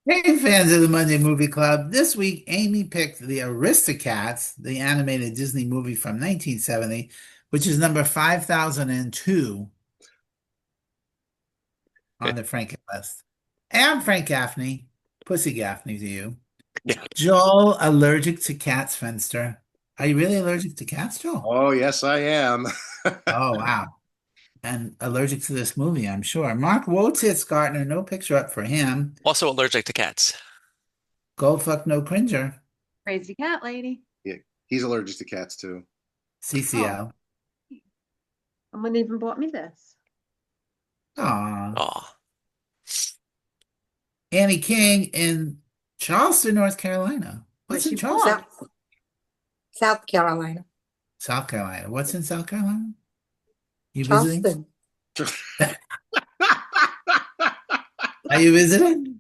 Hey, fans of the Monday Movie Club. This week, Amy picked the Aristocats, the animated Disney movie from 1970, which is number 5002 on the Franken list. And I'm Frank Gaffney, Pussy Gaffney to you. Yeah. Joel, allergic to cats, Fenster. Are you really allergic to cats, Joel? Oh, yes, I am. Oh, wow. And allergic to this movie, I'm sure. Mark Wotis Gardner, no picture up for him. Also allergic to cats. Go fuck no cringer, Crazy cat lady. Yeah, he's allergic to cats too. Oh, CCL. someone even bought me this. Aw. Oh, Annie King in Charleston, North Carolina. Where What's in she Charleston? born? South Carolina, South Carolina. What's in South Carolina? You visiting? Charleston. Are you visiting?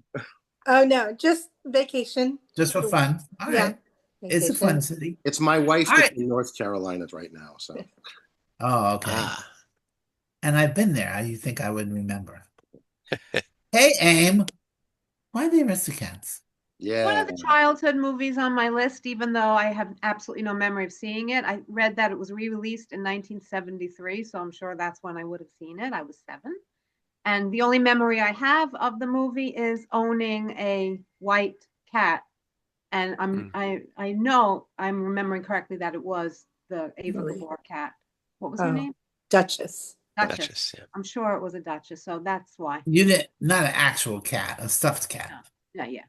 Oh no, just vacation. Just for fun. All Yeah, right. It's a fun vacation. city. It's my wife All that's right. in North Carolina right now. So Oh, okay. ah. And I've been there. You think I would remember. Hey, Aim. Why the Aristocats? One yeah, of the childhood movies on my list, even though I have absolutely no memory of seeing it. I read that it was re-released in 1973, so I'm sure that's when I would have seen it. I was 7. And the only memory I have of the movie is owning a white cat. And Hmm. I know I'm remembering correctly that it was the Ava Really? Gabor cat. What was her Oh, name? Duchess. Duchess. Duchess, yeah. I'm sure it was a Duchess, so that's why. You didn't, not an actual cat, a stuffed cat. No. Yeah, yeah.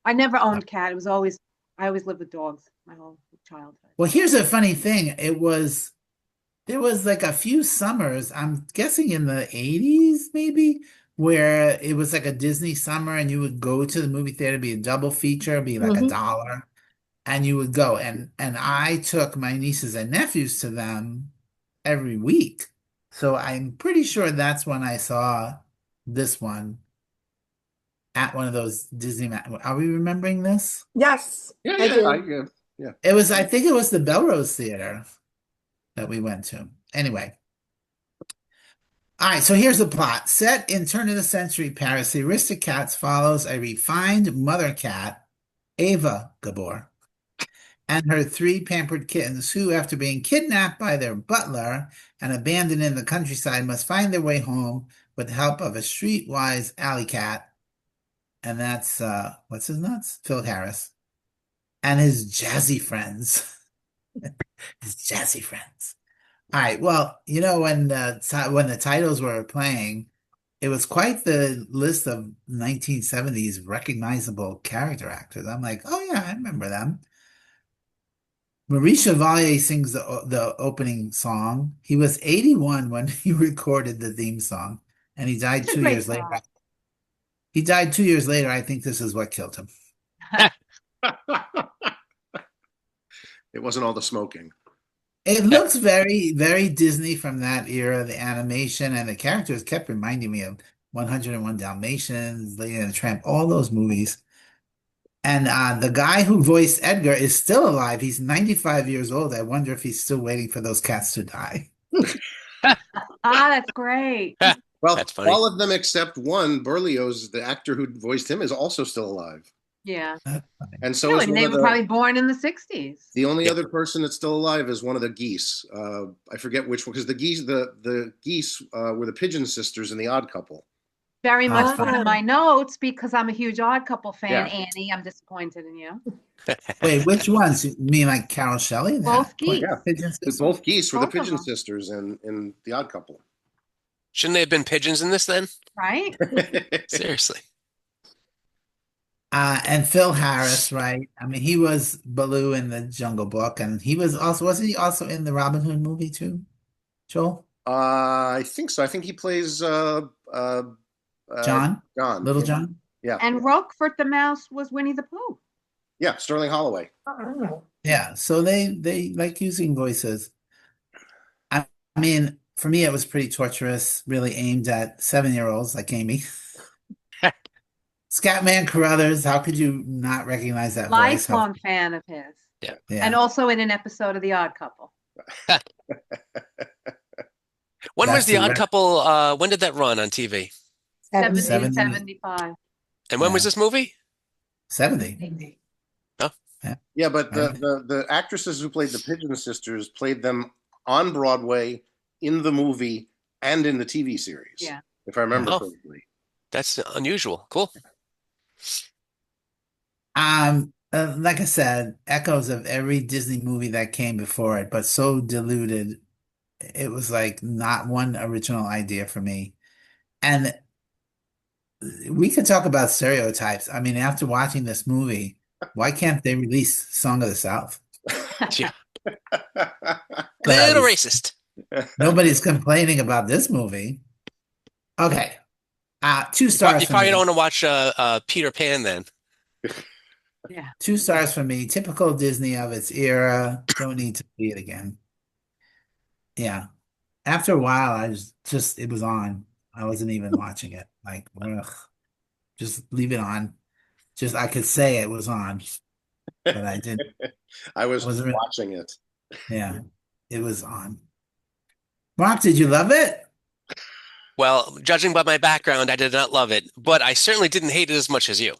I never owned cat. It was always I always lived with dogs my whole childhood. Well, here's a funny thing. There was like a few summers, I'm guessing in the 80s maybe, where it was like a Disney summer and you would go to the movie theater, be a double feature, be like a Hmm. dollar, and you would go. And I took my nieces and nephews to them every week. So I'm pretty sure that's when I saw this one at one of those Disney. Are we remembering this? Yes, yeah, I yeah, do. yeah. I think it was the Belrose Theater that we went to. Anyway. All right, so here's the plot. Set in turn of the century Paris, the Aristocats follows a refined mother cat, Ava Gabor, and her 3 pampered kittens who, after being kidnapped by their butler and abandoned in the countryside, must find their way home with the help of a streetwise alley cat. And that's, what's his nuts? Phil Harris. And his jazzy friends. His jazzy friends. All right. Well, when the titles were playing, it was quite the list of 1970s recognizable character actors. I'm like, oh yeah, I remember them. Maurice Chevalier sings the opening song. He was 81 when he recorded the theme song, and he died It's a two great years later. song. He died 2 years later. I think this is what killed him. It wasn't all the smoking. It looks very, very Disney from that era. The animation and the characters kept reminding me of 101 Dalmatians, Lady and the Tramp, all those movies. And the guy who voiced Edgar is still alive. He's 95 years old. I wonder if he's still waiting for those cats to die. That's great. Well, That's funny. all of them except one, Berlioz, the actor who voiced him, is also still alive, Yeah. That's funny. and so No, is and one they of were the. probably born in the 60s. The only Yeah. other person that's still alive is one of the geese. I forget which one, because the geese were the Pigeon sisters in The Odd Couple. Very Oh, much one fun. of my notes because I'm a huge Odd Couple fan, Yeah. Annie. I'm disappointed in you. Wait, which ones? You mean like Carol Shelley? Both That geese. Yeah, Pigeon Sister? both geese were the Both of Pigeon them, sisters in The Odd Couple. Shouldn't they have been pigeons in this then? right? Seriously. And Phil Harris, right? I mean, he was Baloo in the Jungle Book, and wasn't he also in the Robin Hood movie too, Joel? I think so. I think he plays uh, uh, John? John. Little Yeah, John? yeah, And Roquefort the Mouse was Winnie the Pooh. yeah. Sterling Holloway. Oh. Yeah, so they like using voices. I mean, for me, it was pretty torturous, really aimed at 7-year-olds like Amy. Scatman Carruthers, how could you not recognize that voice? Lifelong fan of his. Yeah. And Yeah, also in an episode of The Odd Couple. When was that's The the Odd rec Couple? When did that run on TV? 70 70. to 70. 75. And when was Yeah. this movie? 70. Oh, Yeah. Yeah, but Right. the actresses who played the Pigeon Sisters played them on Broadway, in the movie, and in the TV series, Yeah. if I remember oh, correctly. that's unusual. Cool. Like I said, echoes of every Disney movie that came before it, but so diluted. It was like not one original idea for me. And we could talk about stereotypes. I mean, after watching this movie, why can't they release Song of the South? Yeah. Little Because racist. nobody's complaining about this movie. Okay. Two stars You for probably don't me. want to watch Peter Pan then. Yeah. 2 stars for me. Typical Disney of its era. Don't need to see it again. Yeah. After a while, I just it was on. I wasn't even watching it. Like, ugh, just leave it on. Just I could say it was on, but I didn't. I I was wasn't. watching it. Yeah, it was on. Mark, did you love it? Well, judging by my background, I did not love it, but I certainly didn't hate it as much as you.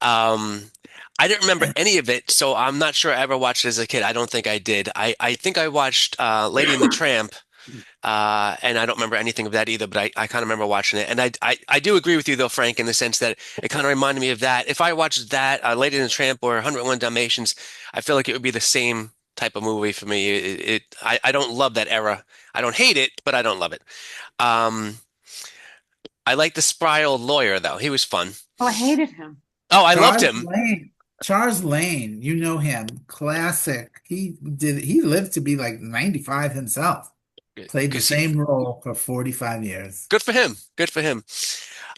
Um, I didn't remember any of it, so I'm not sure I ever watched it as a kid. I don't think I did. I think I watched Lady and the Tramp, and I don't remember anything of that either, but I kind of remember watching it. And I do agree with you, though, Frank, in the sense that it kind of reminded me of that. If I watched that, Lady and the Tramp or 101 Dalmatians, I feel like it would be the same type of movie for me. I don't love that era. I don't hate it, but I don't love it. Um, I like the spry old lawyer, though. He was fun. Oh, I hated him. Oh, I loved Charles him. Lane. Charles Lane, you know him. Classic. He lived to be like 95 himself. Played the Because he, same role for 45 years. good for him. Good for him.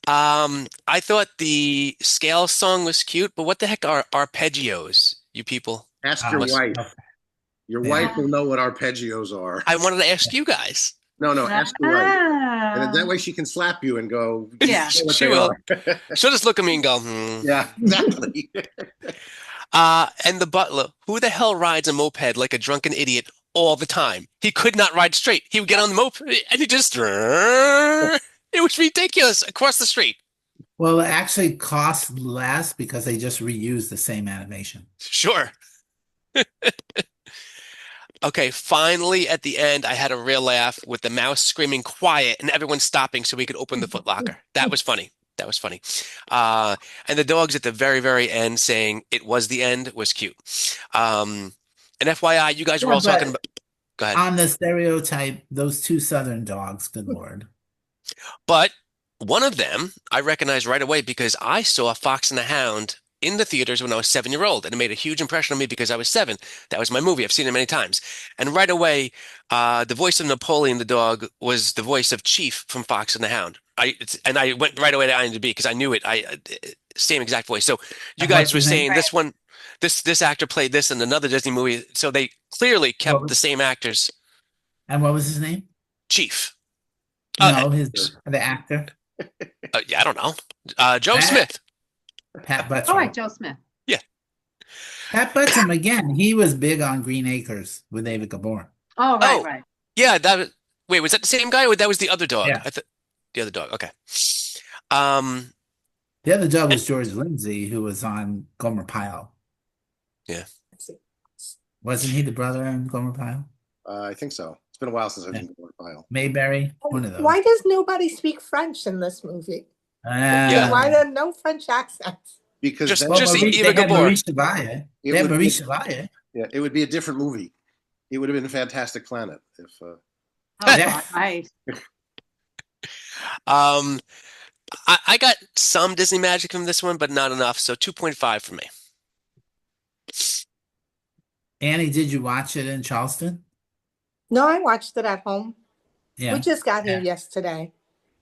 I thought the scale song was cute, but what the heck are arpeggios, you people? Ask your Oh, Must, wife. okay. Your Yeah. wife will know what arpeggios are. I wanted to ask you guys. No, ask your wife. And that Ah. way she can slap you and go, Yeah. "You know what She they will. are." She'll just look at me and go, hmm. Yeah, exactly. And the butler, who the hell rides a moped like a drunken idiot all the time? He could not ride straight. He would get on the moped and he just, it was ridiculous across the street. Well, it actually costs less because they just reuse the same animation. Sure. Okay, finally at the end, I had a real laugh with the mouse screaming quiet and everyone stopping so we could open the Foot Locker. That was funny. That was funny. And the dogs at the very, very end saying it was the end was cute. And FYI, you guys were Yeah, all talking but about, go ahead. on the stereotype, those two Southern dogs, good Lord. But one of them I recognized right away because I saw Fox and the Hound in the theaters when I was 7 year old, and it made a huge impression on me because I was 7. That was my movie. I've seen it many times. And right away, the voice of Napoleon the dog was the voice of Chief from Fox and the Hound. And I went right away to IMDb because I knew it. Same exact voice. So you And what's guys were his name? saying this one, this actor played this in another Disney movie, so they clearly What kept the was, same actors. and what was his name? Chief. No, the actor. Yeah, I don't know. Joe Pat, Smith. Pat All right, Buttram. Joe Smith. Yeah. Pat Buttram again. He was big on Green Acres with David Gabor. Oh, right, Oh, right. yeah. Wait, was that the same guy or that was the other dog? Yeah. I thought the other dog. Okay. Um, The other dog was George Lindsay, who was on Gomer Pyle. yeah. Wasn't he the brother in Gomer Pyle? I think so. It's been a while since I've Yeah. seen the file. Mayberry, one of those. Why does nobody speak French in this movie? Yeah. Why there no French accents? Because Just- then Well, just Marie, Eva they had Gabor. Marie Chevalier. It They had would Marie be- Chevalier. yeah, it would be a different movie. It would have been a Fantastic Planet if Oh, Yeah. God, right. Um, I got some Disney magic from this one, but not enough. So 2.5 for me. Annie, did you watch it in Charleston? No, I watched it at home. Yeah. We just got here Yeah. yesterday.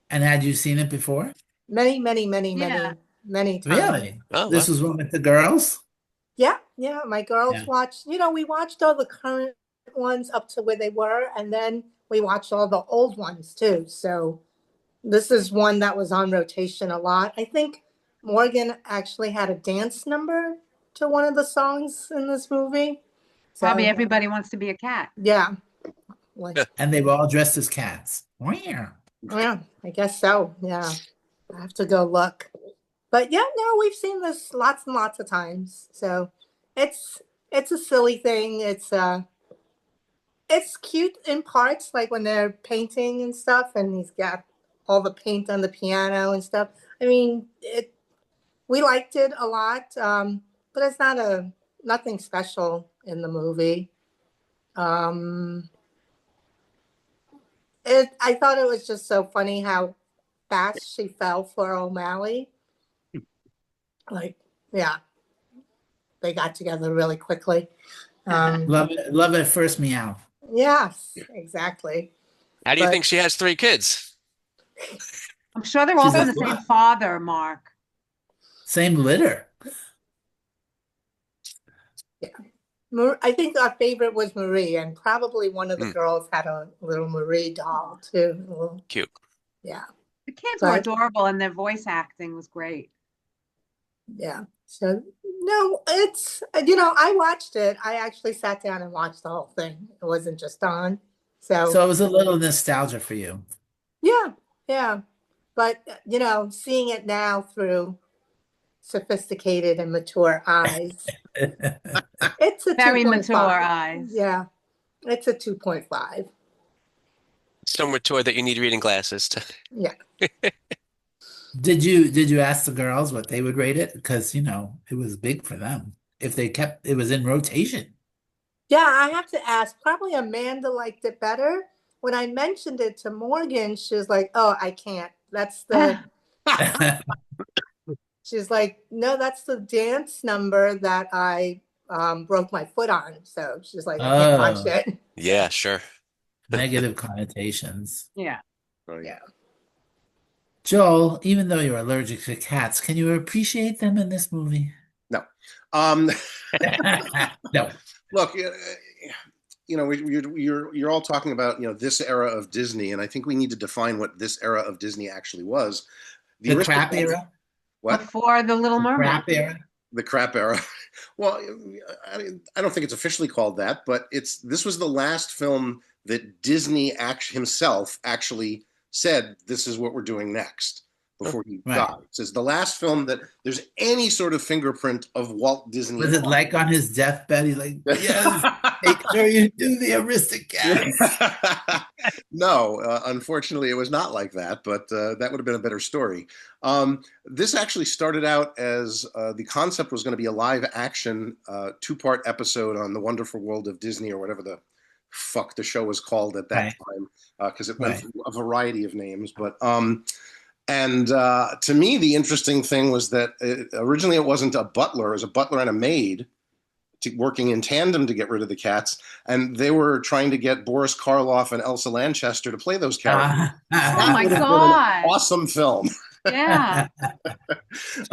And had you seen it before? Many Yeah. times. Really? Oh, This well. was one with the girls? Yeah, my girls Yeah. watched, we watched all the current ones up to where they were, and then we watched all the old ones too. So this is one that was on rotation a lot. I think Morgan actually had a dance number to one of the songs in this movie. So, Probably everybody wants to be a cat. yeah. Like, Yeah. And they were all dressed as cats. Meow. yeah, I guess so. Yeah. I have to go look. But yeah, no, we've seen this lots and lots of times. So it's it's a silly thing. It's cute in parts, like when they're painting and stuff, and he's got all the paint on the piano and stuff. I mean, it we liked it a lot, but it's not a nothing special in the movie. Um, I thought it was just so funny how fast she fell for O'Malley. Like, yeah, they got together really quickly. Love at first meow. Yes, exactly. How do you But think she has three kids? I'm sure they're all She's from a the same slut. father, Mark. Same litter. I think our favorite was Marie, and probably one of the Mm, girls had a little Marie doll too. cute. Yeah, The kids were but adorable and their voice acting was great. yeah. So no, it's I watched it. I actually sat down and watched the whole thing. It wasn't just on. So So it was a little nostalgia for you. yeah, yeah. But seeing it now through sophisticated and mature eyes, it's a Very mature 2.5. eyes. Yeah, it's a 2.5. So mature that you need reading glasses to. Yeah. Did you ask the girls what they would rate it? Because it was big for them. If they kept it was in rotation. Yeah, I have to ask. Probably Amanda liked it better. When I mentioned it to Morgan, she was like, "Oh, I can't. She's like, no, that's the dance number that I broke my foot on. So she's like, I can't watch Oh, it." Yeah, sure. negative connotations. Yeah. Right. Yeah. Joel, even though you're allergic to cats, can you appreciate them in this movie? No. Um, No. Look, you're all talking about this era of Disney, and I think we need to define what this era of Disney actually was. The The crap Aristocats, era? what? Before The Little The Mermaid. crap era? The crap era. Well, I don't think it's officially called that, but this was the last film that Disney himself actually said this is what we're doing next Huh. before he Right. died. It's the last film that there's any sort of fingerprint of Walt Disney. Was it like on his deathbed? He's like, yes, make sure you do the Aristocats. No, unfortunately, it was not like that, but that would have been a better story. This actually started out as the concept was going to be a live action two-part episode on The Wonderful World of Disney, or whatever the fuck the show was called at that Right. time, because it went Right. through a variety of names. But and to me, the interesting thing was that originally it wasn't a butler; it was a butler and a maid working in tandem to get rid of the cats, and they were trying to get Boris Karloff and Elsa Lanchester to play those characters. Oh That my would have been an God. awesome film. Yeah.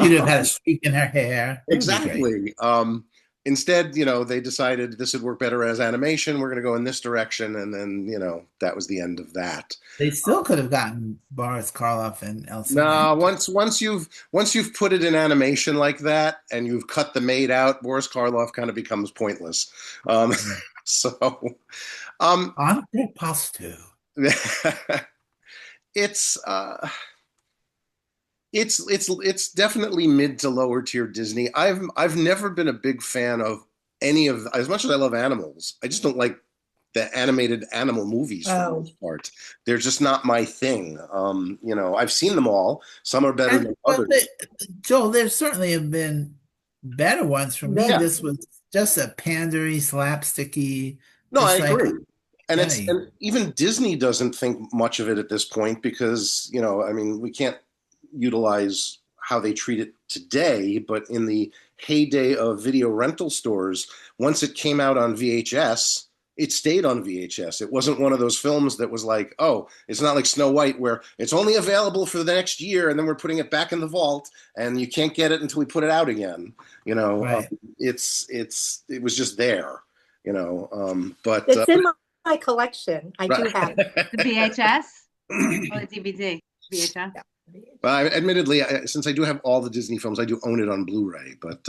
She'd have had a streak in her hair. It would be great. Exactly. Instead, they decided this would work better as animation. We're going to go in this direction, and then that was the end of that. They still could have gotten Boris Karloff and Elsa No, Lanchester. once you've put it in animation like that, and you've cut the maid out, Boris Karloff kind of becomes pointless. Right. So, um, Entre postu. it's it's definitely mid to lower tier Disney. I've never been a big fan of any of, as much as I love animals, I just don't like the animated animal movies for the Oh, most part. They're just not my thing. I've seen them all. Some are better than Well, others. Joel, there certainly have been better ones. For me, Yeah, this was just a pandery, slapsticky. no, I It's like, agree. And okay, even Disney doesn't think much of it at this point because, I mean, we can't utilize how they treat it today, but in the heyday of video rental stores, once it came out on VHS, it stayed on VHS. It wasn't one of those films that was like, oh, it's not like Snow White where it's only available for the next year and then we're putting it back in the vault and you can't get it until we put it out again. right. It was just there, but it's in my collection. I do right. have it. The VHS or the DVD? VHS. Yeah. Admittedly, since I do have all the Disney films, I do own it on Blu-ray. But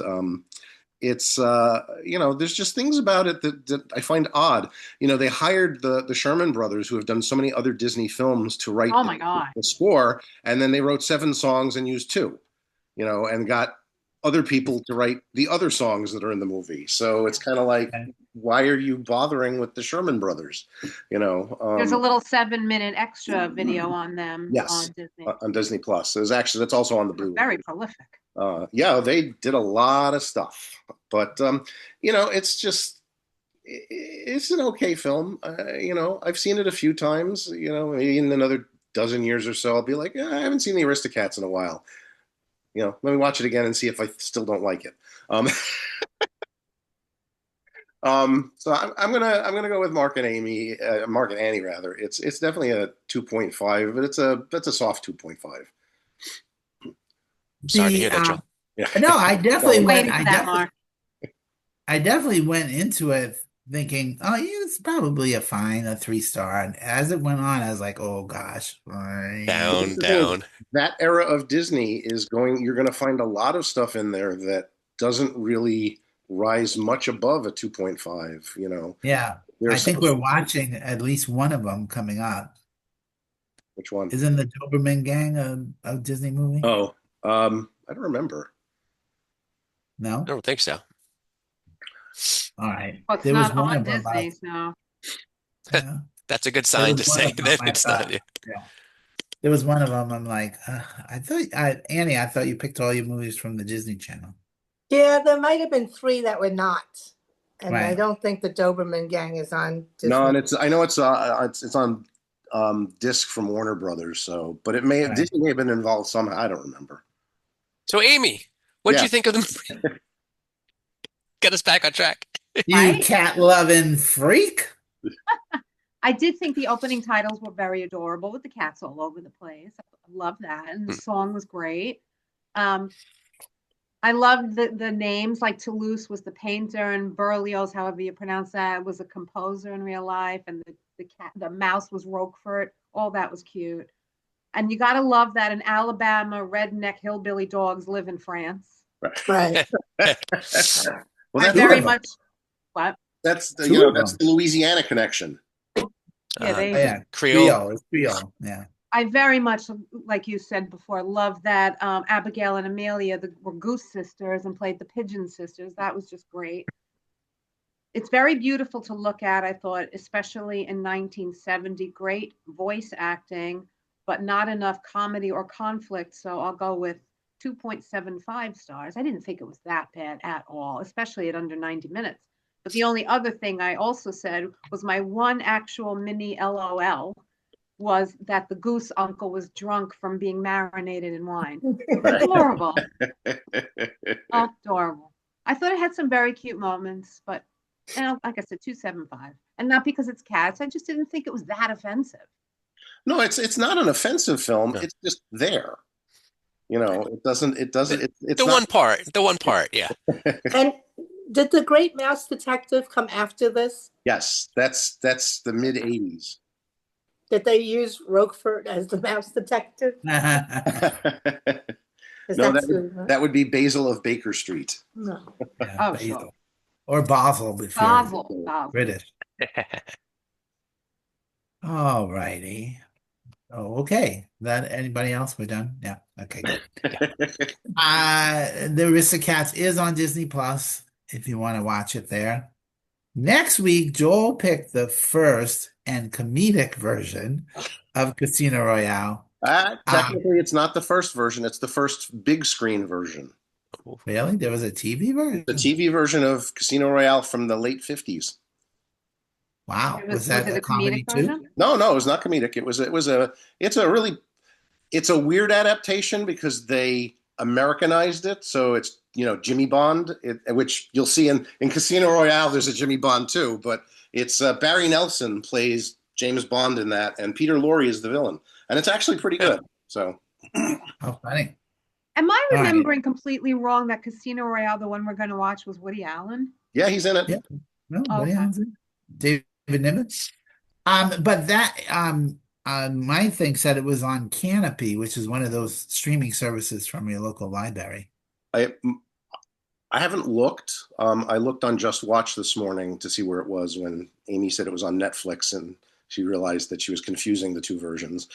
it's there's just things about it that I find odd. They hired the Sherman brothers, who have done so many other Disney films, to write Oh my God. the score, and then they wrote 7 songs and used 2. and got other people to write the other songs that are in the movie. So it's kind of like, Okay. why are you bothering with the Sherman Brothers? There's a little 7-minute extra video on them Yes, on Disney. on Disney Plus. That's also on the They're Blu-ray. very prolific. Yeah, they did a lot of stuff, but it's an okay film. I've seen it a few times. Maybe in another dozen years or so, I'll be like, I haven't seen the Aristocats in a while. Let me watch it again and see if I still don't like it. Um, so I'm gonna go with Mark and Annie rather. It's definitely a 2.5, but that's a soft 2.5. Sorry to The hear that, Joel. Yeah. no, I definitely went. Waiting for that, Mark. I definitely went into it thinking, oh, yeah, it's probably a 3-star. And as it went on, I was like, oh gosh, Down, The thing is, down. that era of Disney you're going to find a lot of stuff in there that doesn't really rise much above a 2.5. Yeah, I There's think we're watching at least one of them coming up. which one? Isn't the Doberman Gang a Disney movie? Oh, I don't remember. I No? don't think so. All right. Well, it's There was not one on of them. Disney, so Yeah, That's a good there sign was to one say of them that I it's thought, not you. yeah. There was one of them I'm like, Annie, I thought you picked all your movies from the Disney Channel. Yeah, there might have been 3 that were not. And I Right. don't think the Doberman Gang is on No, and Disney. I know it's on disc from Warner Brothers. So, but Right. Disney may have been involved somehow. I don't remember. So, Amy, what'd Yeah. you think of the movie? Get us back on track. You Right? cat-loving freak. I did think the opening titles were very adorable with the cats all over the place. I love that. And the song was great. Um, I loved the names, like Toulouse was the painter and Berlioz, however you pronounce that, was a composer in real life, and the mouse was Roquefort. All that was cute. And you gotta love that in Alabama, redneck hillbilly dogs live in France. Right. Well, I that's very of them. much what? that's the, Two of that's them. the Louisiana connection. Yeah, Oh, yeah, Creole. It's Creole. Yeah. I very much, like you said before, love that Abigail and Amelia were Goose sisters and played the Pigeon sisters. That was just great. It's very beautiful to look at, I thought, especially in 1970. Great voice acting, but not enough comedy or conflict. So I'll go with 2.75 stars. I didn't think it was that bad at all, especially at under 90 minutes. But the only other thing I also said was my one actual mini LOL was that the goose uncle was drunk from being marinated in wine. Adorable. Adorable. I thought it had some very cute moments, but like I said, 2.75. And not because it's cats. I just didn't think it was that offensive. No, it's not an offensive film. No. It's just there. It's The not. one part, yeah. And did the Great Mouse Detective come after this? Yes, that's the mid 80s. Did they use Roquefort as the mouse detective? No, Is that would be Basil of Baker Street. No. Yeah, Oh, Basil. sure. Or Basel if you're Basel. British. All righty. Oh, okay. That anybody else? We're done? Yeah. Okay, good. The Aristocats is on Disney Plus if you want to watch it there. Next week, Joel picked the first and comedic version of Casino Royale. Technically, it's not the first version. It's the first big screen version. Really? There was a TV version? The TV version of Casino Royale from the late 50s. Wow. Was Was that it a a comedy comedic too? version? No, it was not comedic. It's a weird adaptation because they Americanized it. So it's, Jimmy Bond, which you'll see in Casino Royale, there's a Jimmy Bond too, but it's Barry Nelson plays James Bond in that, and Peter Lorre is the villain. And it's actually pretty good. So, How funny. Am I All right. remembering completely wrong that Casino Royale, the one we're going to watch, was Woody Allen? yeah, he's in it. Yeah. No, Okay. Woody Allen's in it. David Nimitz. But that my thing said it was on Canopy, which is one of those streaming services from your local library. I haven't looked. I looked on Just Watch this morning to see where it was when Amy said it was on Netflix, and she realized that she was confusing the two versions.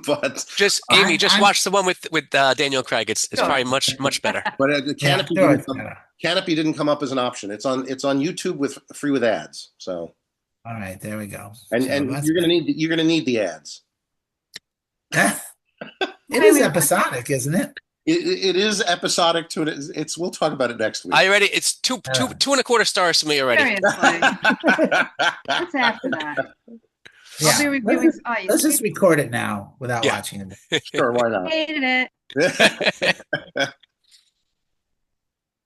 But Amy, just I'm watch the one with Daniel Craig. It's sure. probably much better. the Yeah, Canopy sure, didn't it's come, better. Canopy didn't come up as an option. It's on YouTube with free with ads. So All right, there we go. and So and that's you're gonna need the ads. it Wait, is wait, episodic, isn't it? It is episodic to it. It's we'll talk about it next week. Are you ready? It's two and a quarter stars to me already. seriously. What's after that? Yeah. I'll be reviewing. Oh, you Let's just skipped- record it now without Yeah. watching it. Sure, why not? hated it.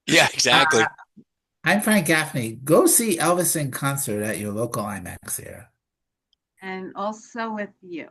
Yeah, exactly. I'm Frank Gaffney. Go see Elvis in concert at your local IMAX theater. And also with you.